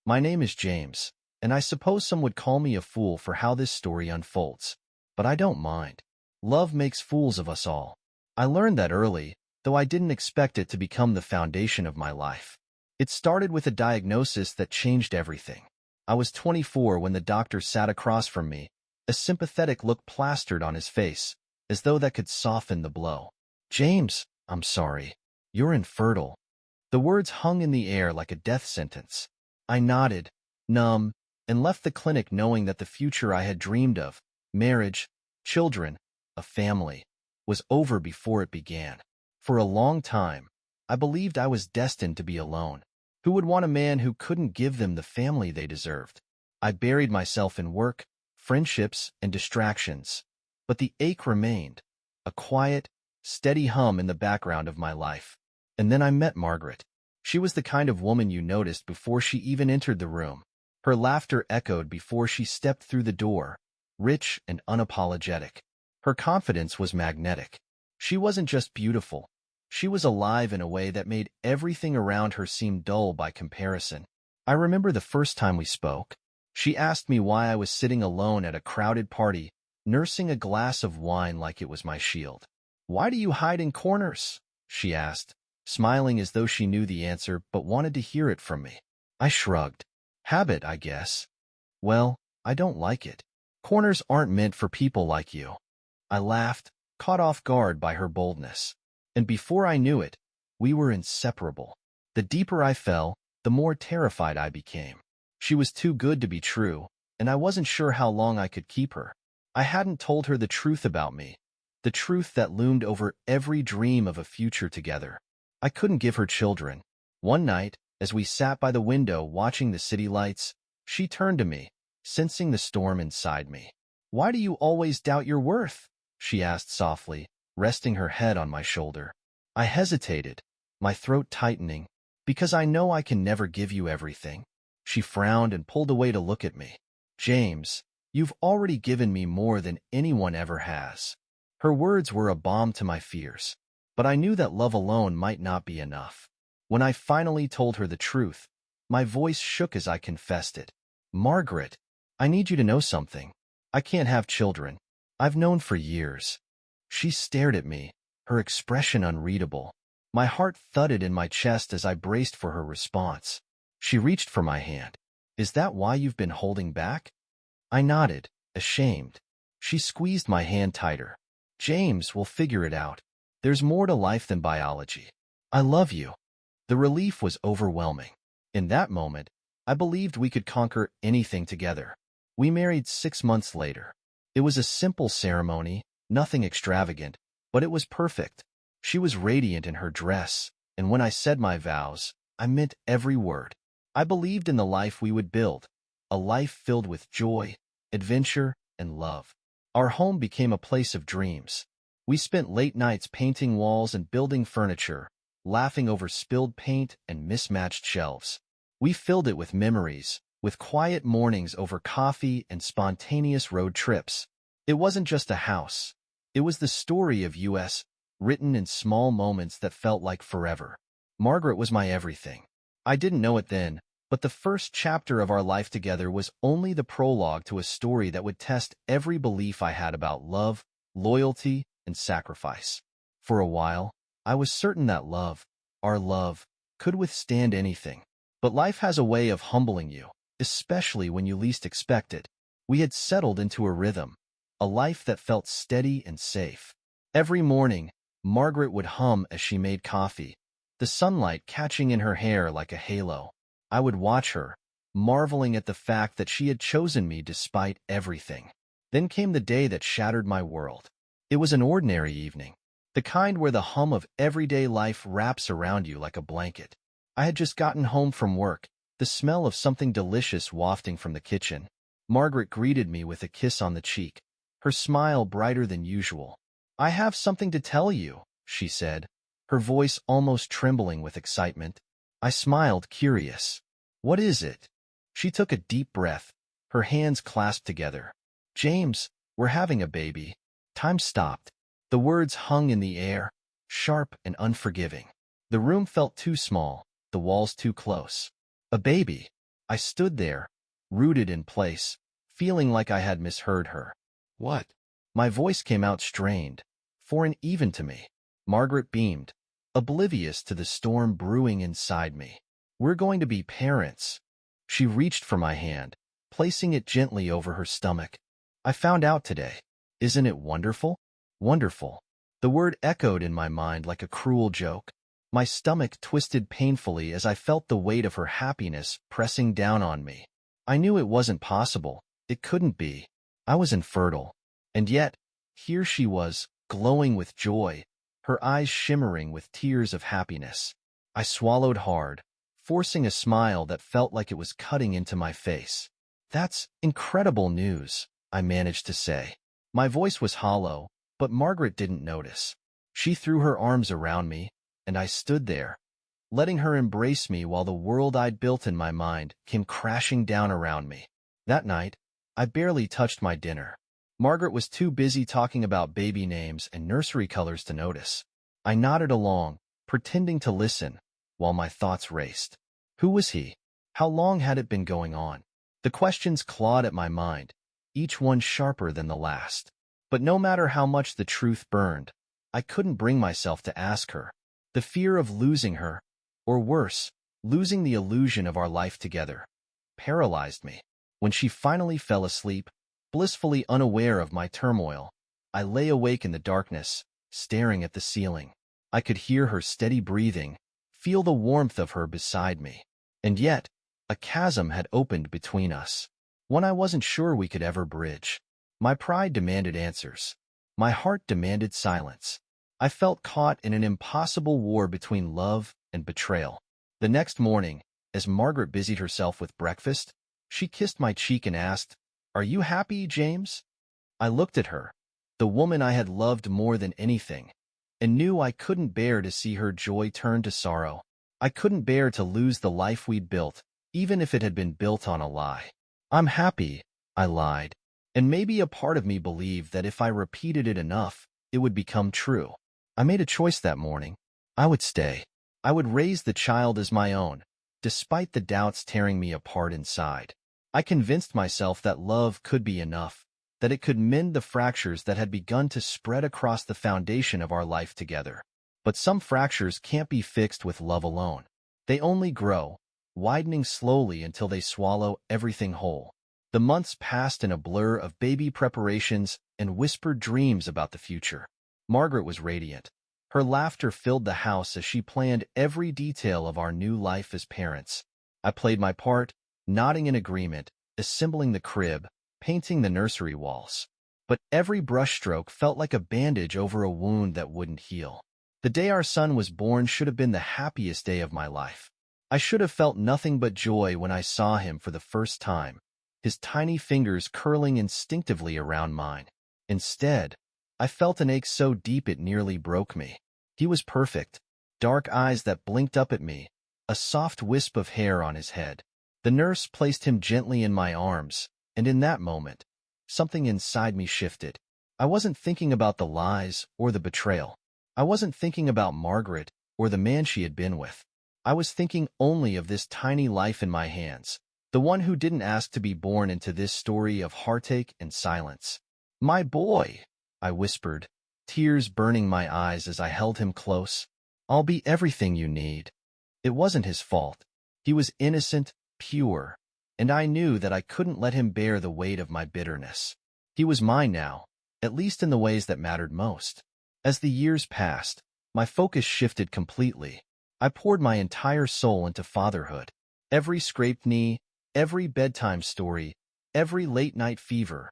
My name is James, and I suppose some would call me a fool for how this story unfolds. But I don't mind. Love makes fools of us all. I learned that early, though I didn't expect it to become the foundation of my life. It started with a diagnosis that changed everything. I was 24 when the doctor sat across from me, a sympathetic look plastered on his face, as though that could soften the blow. "James, I'm sorry. You're infertile." The words hung in the air like a death sentence. I nodded, numb, and left the clinic knowing that the future I had dreamed of, marriage, children, a family, was over before it began. For a long time, I believed I was destined to be alone. Who would want a man who couldn't give them the family they deserved? I buried myself in work, friendships, and distractions. But the ache remained, a quiet, steady hum in the background of my life. And then I met Margaret. She was the kind of woman you noticed before she even entered the room. Her laughter echoed before she stepped through the door, rich and unapologetic. Her confidence was magnetic. She wasn't just beautiful. She was alive in a way that made everything around her seem dull by comparison. I remember the first time we spoke. She asked me why I was sitting alone at a crowded party, nursing a glass of wine like it was my shield. "Why do you hide in corners?" she asked, smiling as though she knew the answer but wanted to hear it from me. I shrugged. "Habit, I guess." "Well, I don't like it. Corners aren't meant for people like you." I laughed, caught off guard by her boldness. And before I knew it, we were inseparable. The deeper I fell, the more terrified I became. She was too good to be true, and I wasn't sure how long I could keep her. I hadn't told her the truth about me, the truth that loomed over every dream of a future together. I couldn't give her children. One night, as we sat by the window watching the city lights, she turned to me, sensing the storm inside me. "Why do you always doubt your worth?" she asked softly, resting her head on my shoulder. I hesitated, my throat tightening, "Because I know I can never give you everything." She frowned and pulled away to look at me. "James, you've already given me more than anyone ever has." Her words were a balm to my fears, but I knew that love alone might not be enough. When I finally told her the truth, my voice shook as I confessed it. "Margaret, I need you to know something. I can't have children. I've known for years." She stared at me, her expression unreadable. My heart thudded in my chest as I braced for her response. She reached for my hand. "Is that why you've been holding back?" I nodded, ashamed. She squeezed my hand tighter. "James, we'll figure it out. There's more to life than biology. I love you." The relief was overwhelming. In that moment, I believed we could conquer anything together. We married 6 months later. It was a simple ceremony, nothing extravagant, but it was perfect. She was radiant in her dress, and when I said my vows, I meant every word. I believed in the life we would build, a life filled with joy, adventure, and love. Our home became a place of dreams. We spent late nights painting walls and building furniture, laughing over spilled paint and mismatched shelves. We filled it with memories, with quiet mornings over coffee and spontaneous road trips. It wasn't just a house. It was the story of us, written in small moments that felt like forever. Margaret was my everything. I didn't know it then, but the first chapter of our life together was only the prologue to a story that would test every belief I had about love, loyalty, and sacrifice. For a while, I was certain that love, our love, could withstand anything. But life has a way of humbling you, especially when you least expect it. We had settled into a rhythm, a life that felt steady and safe. Every morning, Margaret would hum as she made coffee, the sunlight catching in her hair like a halo. I would watch her, marveling at the fact that she had chosen me despite everything. Then came the day that shattered my world. It was an ordinary evening, the kind where the hum of everyday life wraps around you like a blanket. I had just gotten home from work, the smell of something delicious wafting from the kitchen. Margaret greeted me with a kiss on the cheek, her smile brighter than usual. "I have something to tell you," she said, her voice almost trembling with excitement. I smiled, curious. "What is it?" She took a deep breath, her hands clasped together. "James, we're having a baby." Time stopped. The words hung in the air, sharp and unforgiving. The room felt too small, the walls too close. "A baby." I stood there, rooted in place, feeling like I had misheard her. What? My voice came out strained, foreign even to me. Margaret beamed, oblivious to the storm brewing inside me. We're going to be parents. She reached for my hand, placing it gently over her stomach. I found out today. Isn't it wonderful? Wonderful. The word echoed in my mind like a cruel joke. My stomach twisted painfully as I felt the weight of her happiness pressing down on me. I knew it wasn't possible. It couldn't be. I was infertile. And yet, here she was, glowing with joy, her eyes shimmering with tears of happiness. I swallowed hard, forcing a smile that felt like it was cutting into my face. That's incredible news, I managed to say. My voice was hollow, but Margaret didn't notice. She threw her arms around me, and I stood there, letting her embrace me while the world I'd built in my mind came crashing down around me. That night, I barely touched my dinner. Margaret was too busy talking about baby names and nursery colors to notice. I nodded along, pretending to listen, while my thoughts raced. Who was he? How long had it been going on? The questions clawed at my mind, each one sharper than the last. But no matter how much the truth burned, I couldn't bring myself to ask her. The fear of losing her, or worse, losing the illusion of our life together, paralyzed me. When she finally fell asleep, blissfully unaware of my turmoil, I lay awake in the darkness, staring at the ceiling. I could hear her steady breathing, feel the warmth of her beside me. And yet, a chasm had opened between us, one I wasn't sure we could ever bridge. My pride demanded answers. My heart demanded silence. I felt caught in an impossible war between love and betrayal. The next morning, as Margaret busied herself with breakfast, she kissed my cheek and asked, "Are you happy, James?" I looked at her, the woman I had loved more than anything, and knew I couldn't bear to see her joy turn to sorrow. I couldn't bear to lose the life we'd built, even if it had been built on a lie. "I'm happy," I lied, and maybe a part of me believed that if I repeated it enough, it would become true. I made a choice that morning. I would stay. I would raise the child as my own, despite the doubts tearing me apart inside. I convinced myself that love could be enough, that it could mend the fractures that had begun to spread across the foundation of our life together. But some fractures can't be fixed with love alone. They only grow, widening slowly until they swallow everything whole. The months passed in a blur of baby preparations and whispered dreams about the future. Margaret was radiant. Her laughter filled the house as she planned every detail of our new life as parents. I played my part, nodding in agreement, assembling the crib, painting the nursery walls. But every brushstroke felt like a bandage over a wound that wouldn't heal. The day our son was born should have been the happiest day of my life. I should have felt nothing but joy when I saw him for the first time, his tiny fingers curling instinctively around mine. Instead, I felt an ache so deep it nearly broke me. He was perfect, dark eyes that blinked up at me, a soft wisp of hair on his head. The nurse placed him gently in my arms, and in that moment, something inside me shifted. I wasn't thinking about the lies or the betrayal. I wasn't thinking about Margaret or the man she had been with. I was thinking only of this tiny life in my hands, the one who didn't ask to be born into this story of heartache and silence. "My boy," I whispered, tears burning my eyes as I held him close. "I'll be everything you need." It wasn't his fault. He was innocent, pure, and I knew that I couldn't let him bear the weight of my bitterness. He was mine now, at least in the ways that mattered most. As the years passed, my focus shifted completely. I poured my entire soul into fatherhood. Every scraped knee, every bedtime story, every late-night fever.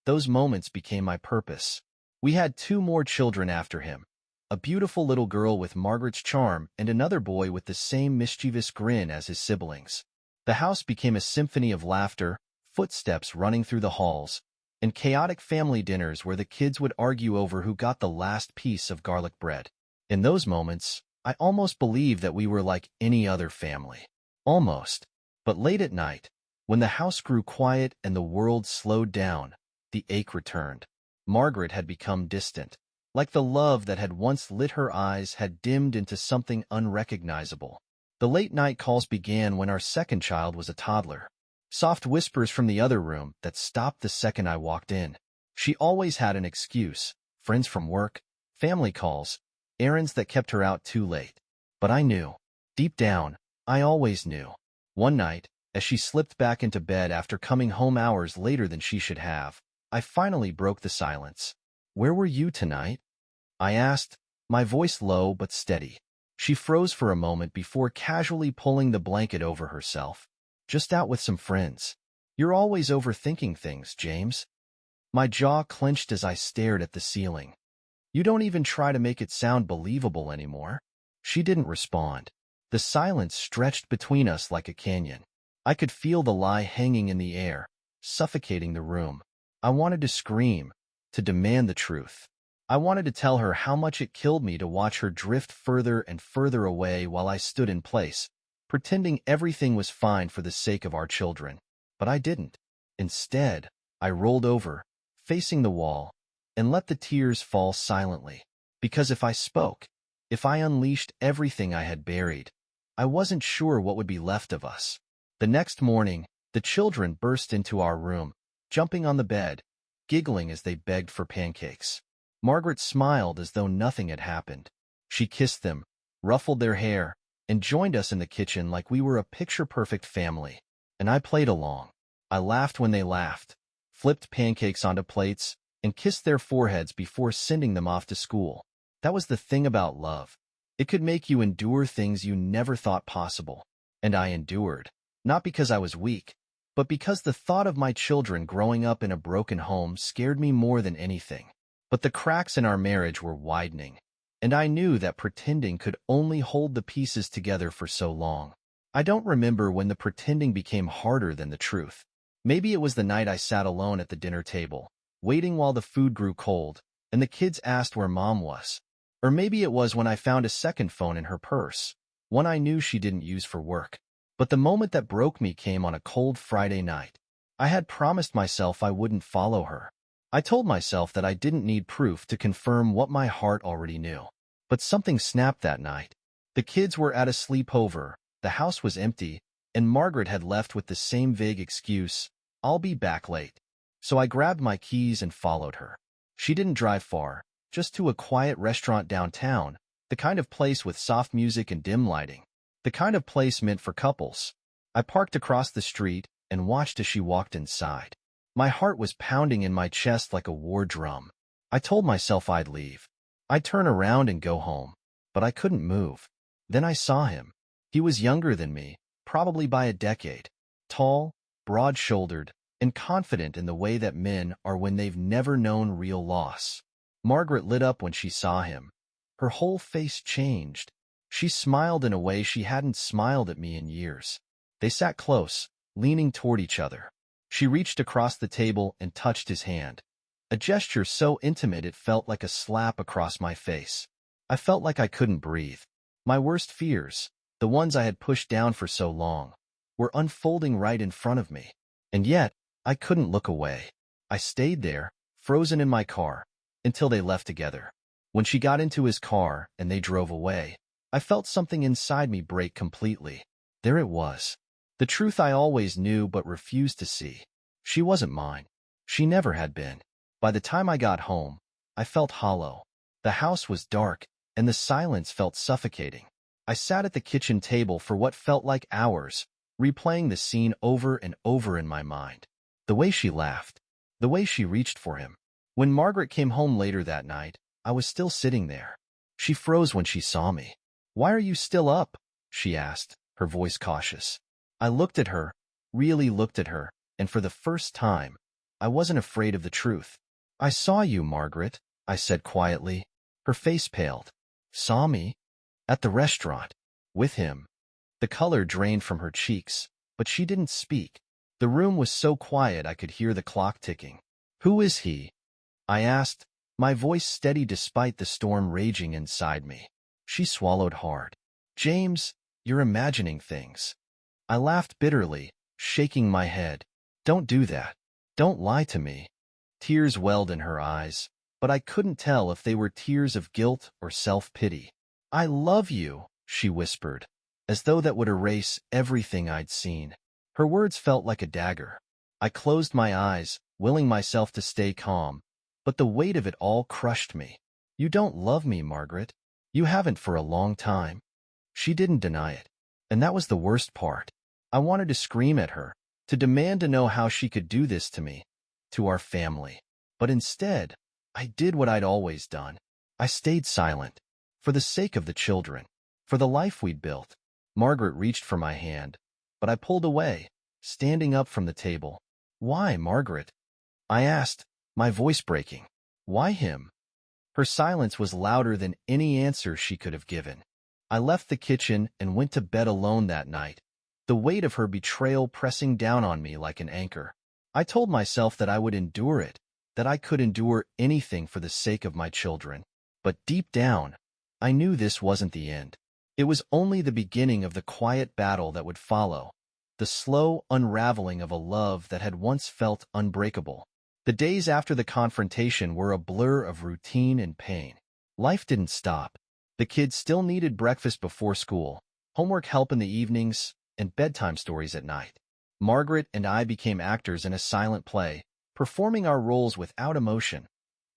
Those moments became my purpose. We had 2 more children after him, a beautiful little girl with Margaret's charm and another boy with the same mischievous grin as his siblings. The house became a symphony of laughter, footsteps running through the halls, and chaotic family dinners where the kids would argue over who got the last piece of garlic bread. In those moments, I almost believed that we were like any other family. Almost. But late at night, when the house grew quiet and the world slowed down, the ache returned. Margaret had become distant, like the love that had once lit her eyes had dimmed into something unrecognizable. The late-night calls began when our second child was a toddler. Soft whispers from the other room that stopped the second I walked in. She always had an excuse: friends from work, family calls, errands that kept her out too late. But I knew. Deep down, I always knew. One night, as she slipped back into bed after coming home hours later than she should have, I finally broke the silence. "Where were you tonight?" I asked, my voice low but steady. She froze for a moment before casually pulling the blanket over herself. "Just out with some friends." "You're always overthinking things, James." My jaw clenched as I stared at the ceiling. "You don't even try to make it sound believable anymore." She didn't respond. The silence stretched between us like a canyon. I could feel the lie hanging in the air, suffocating the room. I wanted to scream, to demand the truth. I wanted to tell her how much it killed me to watch her drift further and further away while I stood in place, pretending everything was fine for the sake of our children. But I didn't. Instead, I rolled over, facing the wall, and let the tears fall silently. Because if I spoke, if I unleashed everything I had buried, I wasn't sure what would be left of us. The next morning, the children burst into our room, jumping on the bed, giggling as they begged for pancakes. Margaret smiled as though nothing had happened. She kissed them, ruffled their hair, and joined us in the kitchen like we were a picture-perfect family. And I played along. I laughed when they laughed, flipped pancakes onto plates, and kissed their foreheads before sending them off to school. That was the thing about love. It could make you endure things you never thought possible. And I endured. Not because I was weak, but because the thought of my children growing up in a broken home scared me more than anything. But the cracks in our marriage were widening, and I knew that pretending could only hold the pieces together for so long. I don't remember when the pretending became harder than the truth. Maybe it was the night I sat alone at the dinner table, waiting while the food grew cold, and the kids asked where Mom was. Or maybe it was when I found a second phone in her purse, one I knew she didn't use for work. But the moment that broke me came on a cold Friday night. I had promised myself I wouldn't follow her. I told myself that I didn't need proof to confirm what my heart already knew. But something snapped that night. The kids were at a sleepover, the house was empty, and Margaret had left with the same vague excuse: "I'll be back late." So I grabbed my keys and followed her. She didn't drive far, just to a quiet restaurant downtown, the kind of place with soft music and dim lighting. The kind of place meant for couples. I parked across the street and watched as she walked inside. My heart was pounding in my chest like a war drum. I told myself I'd leave. I'd turn around and go home. But I couldn't move. Then I saw him. He was younger than me, probably by a decade. Tall, broad-shouldered, and confident in the way that men are when they've never known real loss. Margaret lit up when she saw him. Her whole face changed. She smiled in a way she hadn't smiled at me in years. They sat close, leaning toward each other. She reached across the table and touched his hand. A gesture so intimate it felt like a slap across my face. I felt like I couldn't breathe. My worst fears, the ones I had pushed down for so long, were unfolding right in front of me. And yet, I couldn't look away. I stayed there, frozen in my car, until they left together. When she got into his car and they drove away, I felt something inside me break completely. There it was. The truth I always knew but refused to see. She wasn't mine. She never had been. By the time I got home, I felt hollow. The house was dark, and the silence felt suffocating. I sat at the kitchen table for what felt like hours, replaying the scene over and over in my mind. The way she laughed. The way she reached for him. When Margaret came home later that night, I was still sitting there. She froze when she saw me. "Why are you still up?" she asked, her voice cautious. I looked at her, really looked at her, and for the first time, I wasn't afraid of the truth. "I saw you, Margaret," I said quietly. Her face paled. "Saw me?" "At the restaurant. With him." The color drained from her cheeks, but she didn't speak. The room was so quiet I could hear the clock ticking. "Who is he?" I asked, my voice steady despite the storm raging inside me. She swallowed hard. "James, you're imagining things." I laughed bitterly, shaking my head. "Don't do that. Don't lie to me." Tears welled in her eyes, but I couldn't tell if they were tears of guilt or self-pity. "I love you," she whispered. as though that would erase everything I'd seen. Her words felt like a dagger. I closed my eyes, willing myself to stay calm, but the weight of it all crushed me. "You don't love me, Margaret. You haven't for a long time." She didn't deny it. And that was the worst part. I wanted to scream at her, to demand to know how she could do this to me, to our family. But instead, I did what I'd always done. I stayed silent, for the sake of the children, for the life we'd built. Margaret reached for my hand, but I pulled away, standing up from the table. "Why, Margaret?" I asked, my voice breaking. "Why him?" Her silence was louder than any answer she could have given. I left the kitchen and went to bed alone that night, the weight of her betrayal pressing down on me like an anchor. I told myself that I would endure it, that I could endure anything for the sake of my children. But deep down, I knew this wasn't the end. It was only the beginning of the quiet battle that would follow, the slow unraveling of a love that had once felt unbreakable. The days after the confrontation were a blur of routine and pain. Life didn't stop. The kids still needed breakfast before school, homework help in the evenings, and bedtime stories at night. Margaret and I became actors in a silent play, performing our roles without emotion,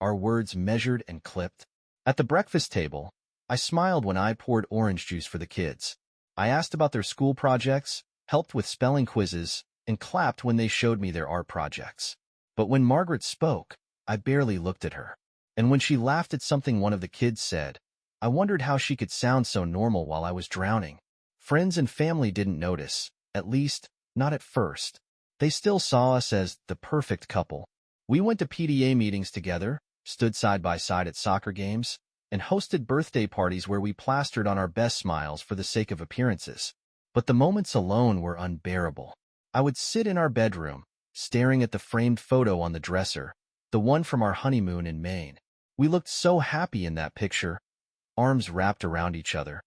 our words measured and clipped. At the breakfast table, I smiled when I poured orange juice for the kids. I asked about their school projects, helped with spelling quizzes, and clapped when they showed me their art projects. But when Margaret spoke, I barely looked at her. And when she laughed at something one of the kids said, I wondered how she could sound so normal while I was drowning. Friends and family didn't notice, at least, not at first. They still saw us as the perfect couple. We went to PTA meetings together, stood side by side at soccer games, and hosted birthday parties where we plastered on our best smiles for the sake of appearances. But the moments alone were unbearable. I would sit in our bedroom, staring at the framed photo on the dresser, the one from our honeymoon in Maine. We looked so happy in that picture, arms wrapped around each other,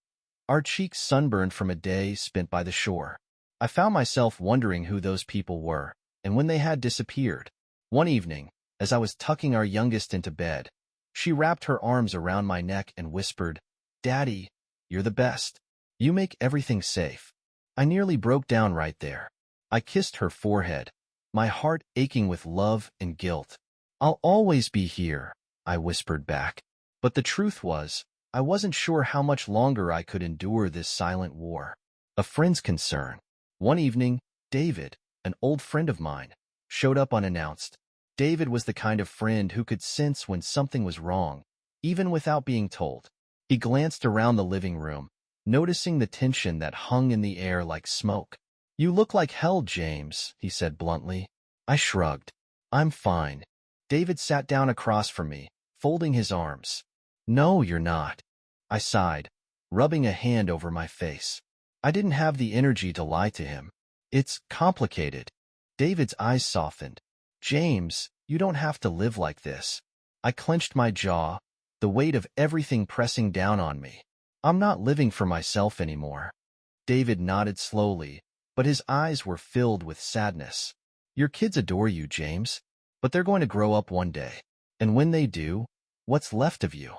our cheeks sunburned from a day spent by the shore. I found myself wondering who those people were, and when they had disappeared. One evening, as I was tucking our youngest into bed, she wrapped her arms around my neck and whispered, "Daddy, you're the best. You make everything safe." I nearly broke down right there. I kissed her forehead, my heart aching with love and guilt. "I'll always be here," I whispered back. But the truth was, I wasn't sure how much longer I could endure this silent war. A friend's concern. One evening, David, an old friend of mine, showed up unannounced. David was the kind of friend who could sense when something was wrong, even without being told. He glanced around the living room, noticing the tension that hung in the air like smoke. "You look like hell, James," he said bluntly. I shrugged. "I'm fine." David sat down across from me, folding his arms. "No, you're not." I sighed, rubbing a hand over my face. I didn't have the energy to lie to him. "It's complicated." David's eyes softened. "James, you don't have to live like this." I clenched my jaw, the weight of everything pressing down on me. "I'm not living for myself anymore." David nodded slowly, but his eyes were filled with sadness. "Your kids adore you, James, but they're going to grow up one day. And when they do, what's left of you?"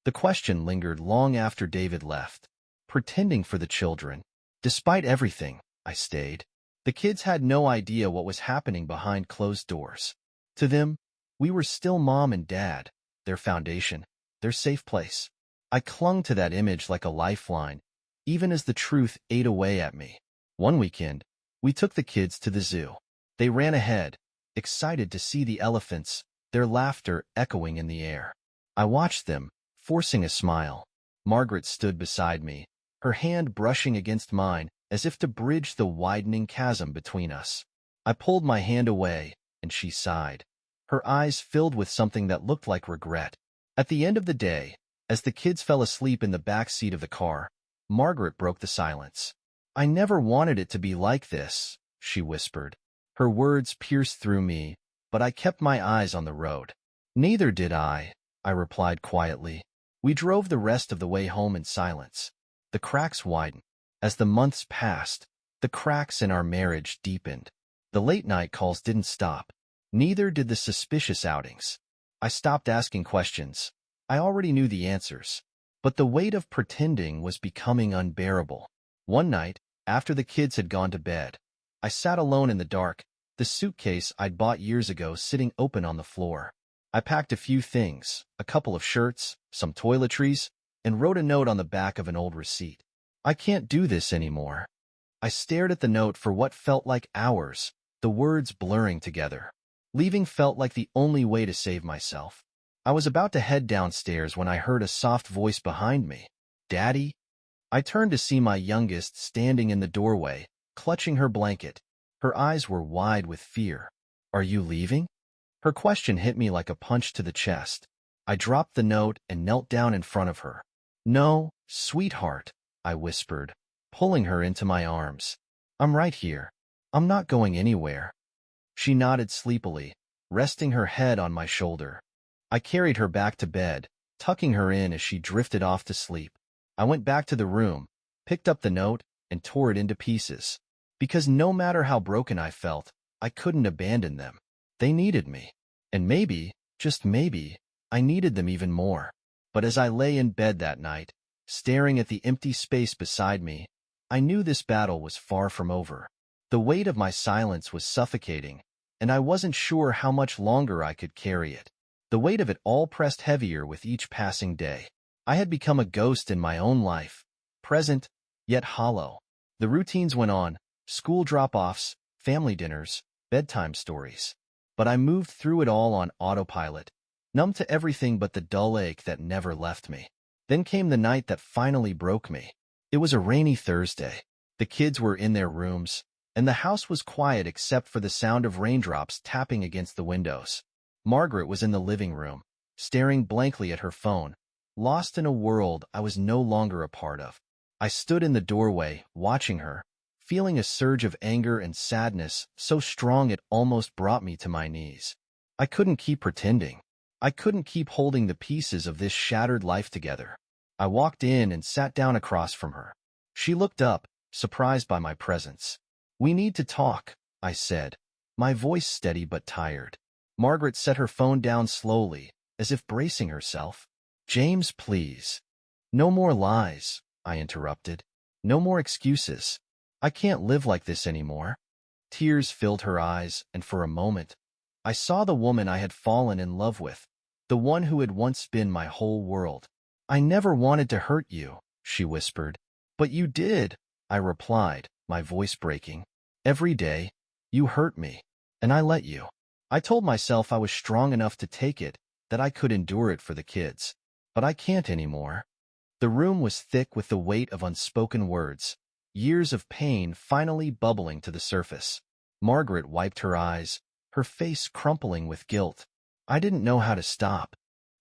The question lingered long after David left. Pretending for the children. Despite everything, I stayed. The kids had no idea what was happening behind closed doors. To them, we were still mom and dad, their foundation, their safe place. I clung to that image like a lifeline, even as the truth ate away at me. One weekend, we took the kids to the zoo. They ran ahead, excited to see the elephants, their laughter echoing in the air. I watched them, forcing a smile. Margaret stood beside me, her hand brushing against mine as if to bridge the widening chasm between us. I pulled my hand away, and she sighed. Her eyes filled with something that looked like regret. At the end of the day, as the kids fell asleep in the back seat of the car, Margaret broke the silence. "I never wanted it to be like this," she whispered. Her words pierced through me, but I kept my eyes on the road. "Neither did I," I replied quietly. We drove the rest of the way home in silence. The cracks widened. As the months passed, the cracks in our marriage deepened. The late-night calls didn't stop. Neither did the suspicious outings. I stopped asking questions. I already knew the answers. But the weight of pretending was becoming unbearable. One night, after the kids had gone to bed, I sat alone in the dark, the suitcase I'd bought years ago sitting open on the floor. I packed a few things, a couple of shirts, some toiletries, and wrote a note on the back of an old receipt. I can't do this anymore. I stared at the note for what felt like hours, the words blurring together. Leaving felt like the only way to save myself. I was about to head downstairs when I heard a soft voice behind me. "Daddy?" I turned to see my youngest standing in the doorway, clutching her blanket. Her eyes were wide with fear. "Are you leaving?" Her question hit me like a punch to the chest. I dropped the note and knelt down in front of her. "No, sweetheart," I whispered, pulling her into my arms. "I'm right here. I'm not going anywhere." She nodded sleepily, resting her head on my shoulder. I carried her back to bed, tucking her in as she drifted off to sleep. I went back to the room, picked up the note, and tore it into pieces. Because no matter how broken I felt, I couldn't abandon them. They needed me. And maybe, just maybe, I needed them even more. But as I lay in bed that night, staring at the empty space beside me, I knew this battle was far from over. The weight of my silence was suffocating, and I wasn't sure how much longer I could carry it. The weight of it all pressed heavier with each passing day. I had become a ghost in my own life, present, yet hollow. The routines went on, school drop-offs, family dinners, bedtime stories. But I moved through it all on autopilot, numb to everything but the dull ache that never left me. Then came the night that finally broke me. It was a rainy Thursday. The kids were in their rooms, and the house was quiet except for the sound of raindrops tapping against the windows. Margaret was in the living room, staring blankly at her phone, lost in a world I was no longer a part of. I stood in the doorway, watching her, feeling a surge of anger and sadness so strong it almost brought me to my knees. I couldn't keep pretending. I couldn't keep holding the pieces of this shattered life together. I walked in and sat down across from her. She looked up, surprised by my presence. "We need to talk," I said, my voice steady but tired. Margaret set her phone down slowly, as if bracing herself. "James, please." "No more lies," I interrupted. "No more excuses. I can't live like this anymore." Tears filled her eyes, and for a moment, I saw the woman I had fallen in love with, the one who had once been my whole world. "I never wanted to hurt you," she whispered. "But you did," I replied, my voice breaking. "Every day, you hurt me, and I let you." I told myself I was strong enough to take it, that I could endure it for the kids. But I can't anymore. The room was thick with the weight of unspoken words, years of pain finally bubbling to the surface. Margaret wiped her eyes, her face crumpling with guilt. I didn't know how to stop.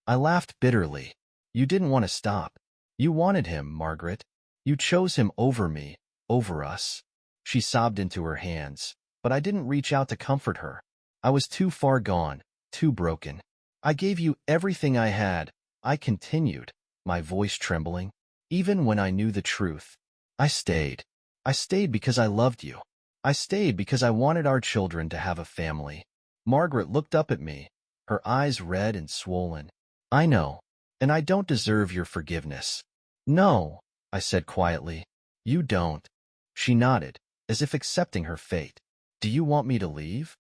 I laughed bitterly. "You didn't want to stop. You wanted him, Margaret. You chose him over me, over us." She sobbed into her hands, but I didn't reach out to comfort her. I was too far gone, too broken. "I gave you everything I had," I continued, my voice trembling. "Even when I knew the truth, I stayed. I stayed because I loved you. I stayed because I wanted our children to have a family." Margaret looked up at me, her eyes red and swollen. "I know, and I don't deserve your forgiveness." "No," I said quietly. "You don't." She nodded, as if accepting her fate. "Do you want me to leave?"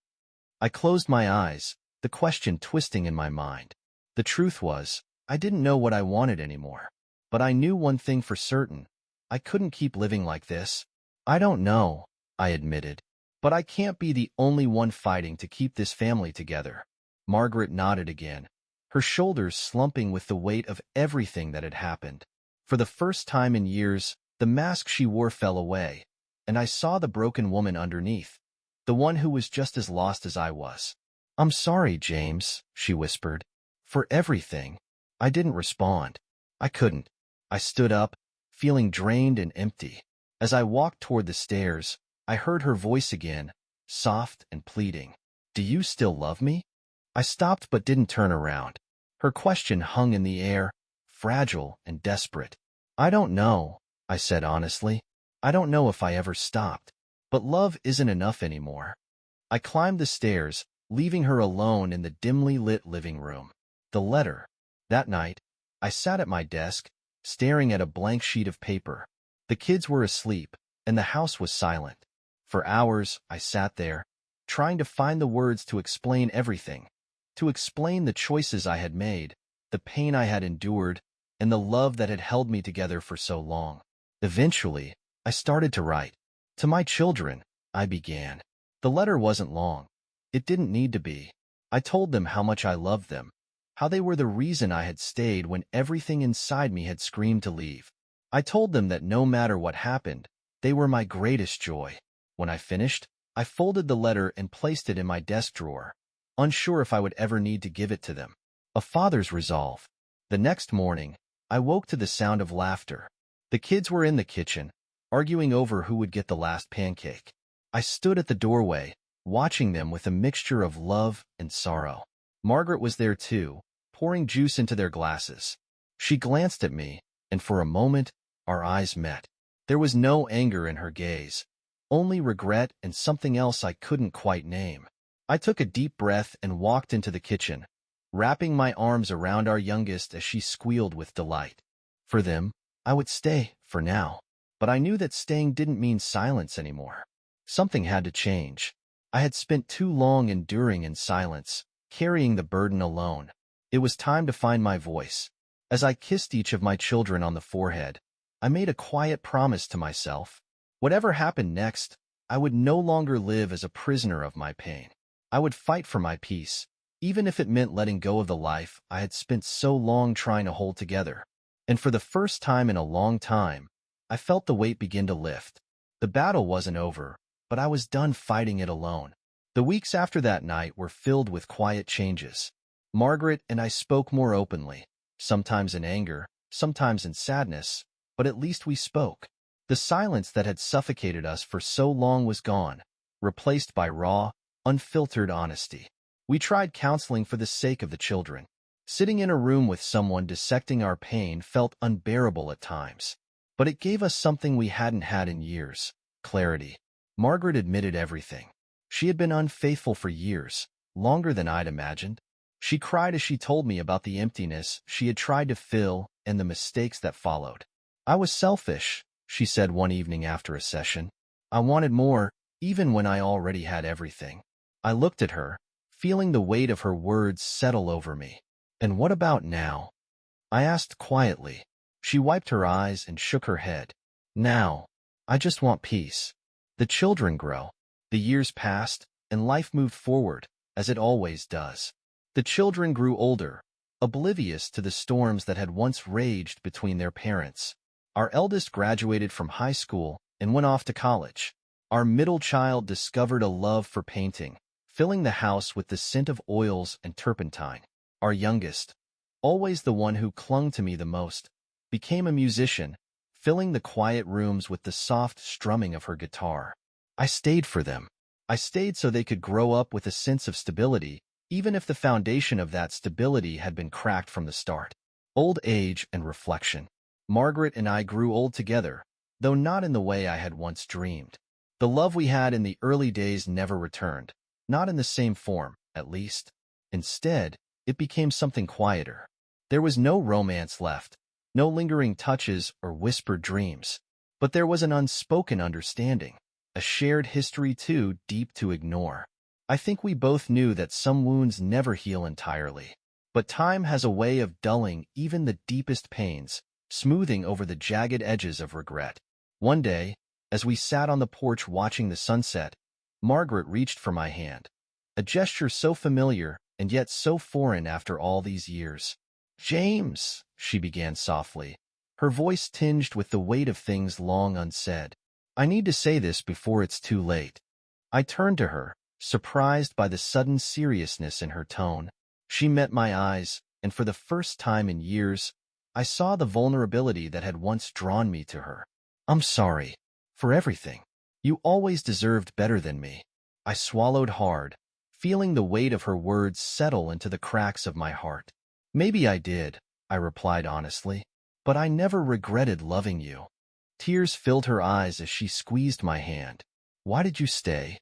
I closed my eyes, the question twisting in my mind. The truth was, I didn't know what I wanted anymore. But I knew one thing for certain. I couldn't keep living like this. "I don't know," I admitted. "But I can't be the only one fighting to keep this family together." Margaret nodded again, her shoulders slumping with the weight of everything that had happened. For the first time in years, the mask she wore fell away, and I saw the broken woman underneath, the one who was just as lost as I was. "I'm sorry, James," she whispered. "For everything." I didn't respond. I couldn't. I stood up, feeling drained and empty. As I walked toward the stairs, I heard her voice again, soft and pleading. "Do you still love me?" I stopped but didn't turn around. Her question hung in the air, fragile and desperate. "I don't know," I said honestly. "I don't know if I ever stopped. But love isn't enough anymore." I climbed the stairs, leaving her alone in the dimly lit living room. The letter. That night, I sat at my desk, staring at a blank sheet of paper. The kids were asleep, and the house was silent. For hours, I sat there, trying to find the words to explain everything, to explain the choices I had made, the pain I had endured, and the love that had held me together for so long. Eventually, I started to write. To my children, I began. The letter wasn't long. It didn't need to be. I told them how much I loved them, how they were the reason I had stayed when everything inside me had screamed to leave. I told them that no matter what happened, they were my greatest joy. When I finished, I folded the letter and placed it in my desk drawer, unsure if I would ever need to give it to them. A father's resolve. The next morning, I woke to the sound of laughter. The kids were in the kitchen, arguing over who would get the last pancake. I stood at the doorway, watching them with a mixture of love and sorrow. Margaret was there too, pouring juice into their glasses. She glanced at me, and for a moment, our eyes met. There was no anger in her gaze, only regret and something else I couldn't quite name. I took a deep breath and walked into the kitchen, wrapping my arms around our youngest as she squealed with delight. For them, I would stay, for now. But I knew that staying didn't mean silence anymore. Something had to change. I had spent too long enduring in silence, carrying the burden alone. It was time to find my voice. As I kissed each of my children on the forehead, I made a quiet promise to myself. Whatever happened next, I would no longer live as a prisoner of my pain. I would fight for my peace, even if it meant letting go of the life I had spent so long trying to hold together. And for the first time in a long time, I felt the weight begin to lift. The battle wasn't over, but I was done fighting it alone. The weeks after that night were filled with quiet changes. Margaret and I spoke more openly, sometimes in anger, sometimes in sadness, but at least we spoke. The silence that had suffocated us for so long was gone, replaced by raw, unfiltered honesty. We tried counseling for the sake of the children. Sitting in a room with someone dissecting our pain felt unbearable at times. But it gave us something we hadn't had in years: clarity. Margaret admitted everything. She had been unfaithful for years, longer than I'd imagined. She cried as she told me about the emptiness she had tried to fill and the mistakes that followed. I was selfish, she said one evening after a session. I wanted more, even when I already had everything. I looked at her, feeling the weight of her words settle over me. And what about now? I asked quietly. She wiped her eyes and shook her head. Now, I just want peace. The children grow. The years passed, and life moved forward, as it always does. The children grew older, oblivious to the storms that had once raged between their parents. Our eldest graduated from high school and went off to college. Our middle child discovered a love for painting, filling the house with the scent of oils and turpentine. Our youngest, always the one who clung to me the most, became a musician, filling the quiet rooms with the soft strumming of her guitar. I stayed for them. I stayed so they could grow up with a sense of stability, even if the foundation of that stability had been cracked from the start. Old age and reflection. Margaret and I grew old together, though not in the way I had once dreamed. The love we had in the early days never returned, not in the same form, at least. Instead, it became something quieter. There was no romance left, no lingering touches or whispered dreams. But there was an unspoken understanding, a shared history too deep to ignore. I think we both knew that some wounds never heal entirely. But time has a way of dulling even the deepest pains, smoothing over the jagged edges of regret. One day, as we sat on the porch watching the sunset, Margaret reached for my hand. A gesture so familiar and yet so foreign after all these years. "James," she began softly, her voice tinged with the weight of things long unsaid. "I need to say this before it's too late." I turned to her, surprised by the sudden seriousness in her tone. She met my eyes, and for the first time in years, I saw the vulnerability that had once drawn me to her. "I'm sorry. For everything. You always deserved better than me." I swallowed hard, feeling the weight of her words settle into the cracks of my heart. "Maybe I did," I replied honestly, "but I never regretted loving you." Tears filled her eyes as she squeezed my hand. "Why did you stay?"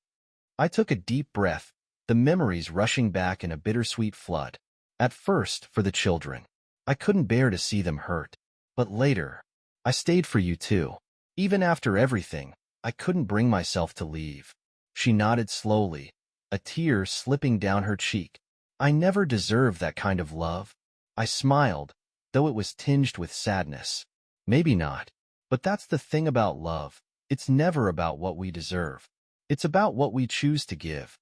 I took a deep breath, the memories rushing back in a bittersweet flood. At first, for the children. I couldn't bear to see them hurt. But later, I stayed for you too. Even after everything, I couldn't bring myself to leave. She nodded slowly, a tear slipping down her cheek. I never deserved that kind of love. I smiled, though it was tinged with sadness. Maybe not. But that's the thing about love. It's never about what we deserve. It's about what we choose to give.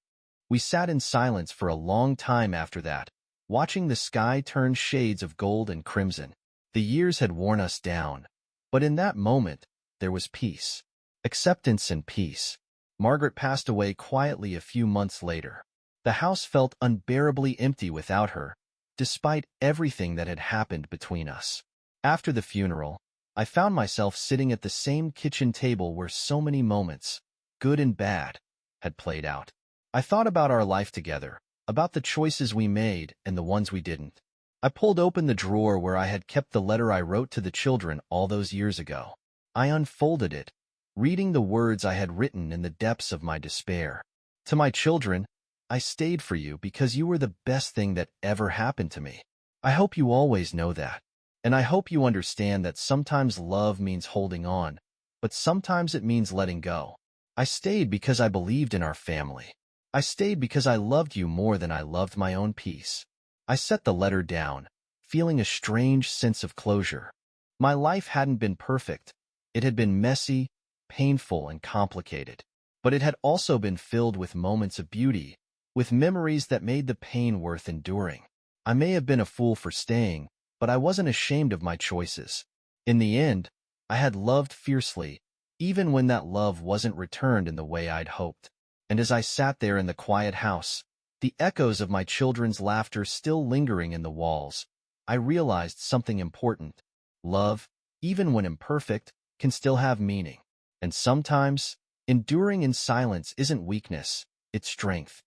We sat in silence for a long time after that, watching the sky turn shades of gold and crimson. The years had worn us down, but in that moment, there was peace. Acceptance and peace. Margaret passed away quietly a few months later. The house felt unbearably empty without her, despite everything that had happened between us. After the funeral, I found myself sitting at the same kitchen table where so many moments, good and bad, had played out. I thought about our life together, about the choices we made and the ones we didn't. I pulled open the drawer where I had kept the letter I wrote to the children all those years ago. I unfolded it, reading the words I had written in the depths of my despair. To my children, I stayed for you because you were the best thing that ever happened to me. I hope you always know that. And I hope you understand that sometimes love means holding on, but sometimes it means letting go. I stayed because I believed in our family. I stayed because I loved you more than I loved my own peace. I set the letter down, feeling a strange sense of closure. My life hadn't been perfect. It had been messy, painful, and complicated. But it had also been filled with moments of beauty, with memories that made the pain worth enduring. I may have been a fool for staying, but I wasn't ashamed of my choices. In the end, I had loved fiercely, even when that love wasn't returned in the way I'd hoped. And as I sat there in the quiet house, the echoes of my children's laughter still lingering in the walls, I realized something important. Love, even when imperfect, can still have meaning. And sometimes, enduring in silence isn't weakness, it's strength.